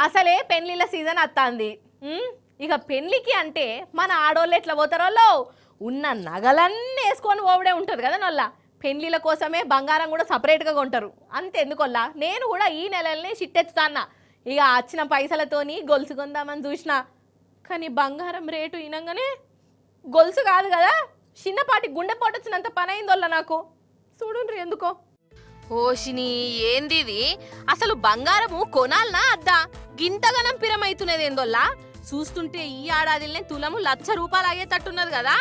అసలే పెళ్లిళ్ళ సీజన్ వస్తుంది. ఇక పెళ్లికి అంటే మన ఆడోళ్ళు ఎట్లా పోతారో ఉన్న నగలన్నీ వేసుకొని పోవడే ఉంటుంది కదా నొల్ల. పెళ్లిళ్ళ కోసమే బంగారం కూడా సపరేట్గా కొంటారు. అంతెందుకొల్లా నేను కూడా ఈ నెలల్ని చిట్టెత్తుతాన్నా. ఇక వచ్చిన పైసలతోని గొలుసు కొందామని చూసిన, కానీ బంగారం రేటు వినంగానే గొలుసు కాదు కదా, చిన్నపాటి గుండెపోటు వచ్చినంత పని అయిందోళ్ళ నాకు. చూడుండ్రి ఎందుకో. ఓషిని ఏంది ఇది? అసలు బంగారము కొనాలనా అద్దా? గింతగనం పిరమైతున్నది ఏందోల్లా. చూస్తుంటే ఈ ఏడాదిలోనే తులము ₹1,00,000 అయ్యేటట్టున్నది కదా.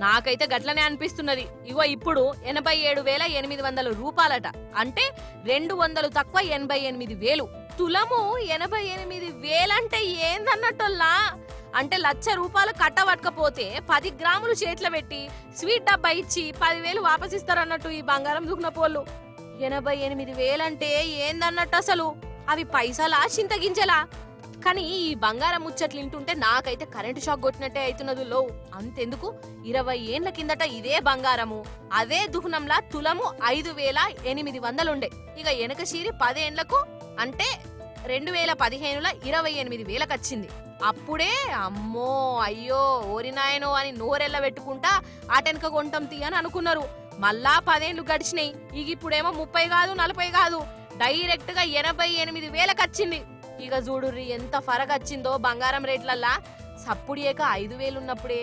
నాకైతే గట్లనే అనిపిస్తున్నది. ఇగో ఇప్పుడు 87,800 అంటే 200 తక్కువ 88,000. తులము 88,000 అంటే ఏందన్నట్టోల్లా. అంటే ₹1,00,000 కట్టబట్టకపోతే 10 గ్రాములు చేతిలో పెట్టి స్వీట్ డబ్బా ఇచ్చి 10,000 వాపసిస్తారన్నట్టు ఈ బంగారం దుకున్న పోళ్ళు. 88,000 అంటే ఏందన్నట్టు అసలు. అవి పైసలా చింతగించలా? కానీ ఈ బంగారం ముచ్చట్లు వింటుంటే నాకైతే కరెంటు షాక్ కొట్టినట్టే అవుతున్నది. లో అంతెందుకు, 20 ఏండ్ల కిందట ఇదే బంగారము అదే దుహనంలా తులము 5,800 ఉండే. ఇక వెనక షీరి 10 ఏండ్లకు అంటే 2015లో 28,000 వచ్చింది. అప్పుడే అమ్మో అయ్యో ఓరినాయనో అని నోరెల్ల పెట్టుకుంటా ఆటెనక కొంటాం తీయని అనుకున్నారు. మళ్ళా 10 ఏండ్లు గడిచినాయి. ఇక ఇప్పుడేమో 30 కాదు 40 కాదు, డైరెక్ట్ గా 88,000 వచ్చింది. ఇక చూడుర్రి ఎంత ఫరక్ వచ్చిందో బంగారం రేట్లల్లా. సప్పుడు ఏక 5,000 ఉన్నప్పుడే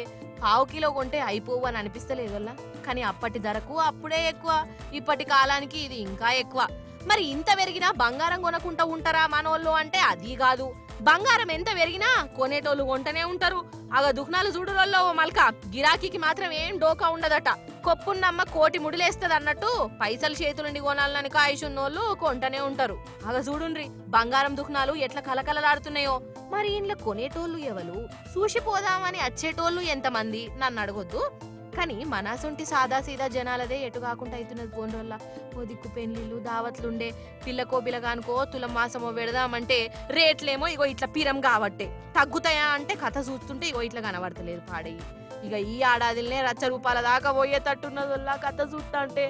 ½ కిలో కొంటే అయిపోవు అని అనిపిస్తలేదల్లా. కానీ అప్పటి ధరకు అప్పుడే ఎక్కువ, ఇప్పటి కాలానికి ఇది ఇంకా ఎక్కువ. మరి ఇంత పెరిగినా బంగారం కొనకుండా ఉంటారా మనోళ్ళు అంటే అది కాదు. బంగారం ఎంత పెరిగినా కొనేటోళ్ళు కొంటనే ఉంటారు. అగ దుఃఖనాలు చూడురోల్లో మల్క గిరాకీకి మాత్రం ఏం డోకా ఉండదట. కొప్పున్నమ్మ కోటి ముడిలేస్తది అన్నట్టు పైసలు చేతులుండి కొనాలని కాయుషున్నోళ్ళు కొంటనే ఉంటారు. అగ చూడుండ్రి బంగారం దుఃఖనాలు ఎట్లా కలకలలాడుతున్నాయో. మరి ఇంట్లో కొనేటోళ్ళు ఎవరు, చూసిపోదామని వచ్చేటోళ్ళు ఎంతమంది నన్ను అడగొద్దు. కానీ మనసొంటి సాదా సీదా జనాలదే ఎటు కాకుండా అవుతున్నది. పోండోళ్ళ ఓ దిక్కు పెళ్లిళ్ళు దావత్లుండే, పిల్లకో పిల్లగానుకో తులం మాసమో పెడదామంటే రేట్లేమో ఇగో ఇట్లా పిరం కాబట్టే. తగ్గుతాయా అంటే కథ చూస్తుంటే ఇగో ఇట్లా కనబడతలేదు పాడయి. ఇక ఈ ఏడాదిలోనే ₹1,00,000 దాకా పోయేటట్టున్నదల్లా కథ చూస్తా అంటే.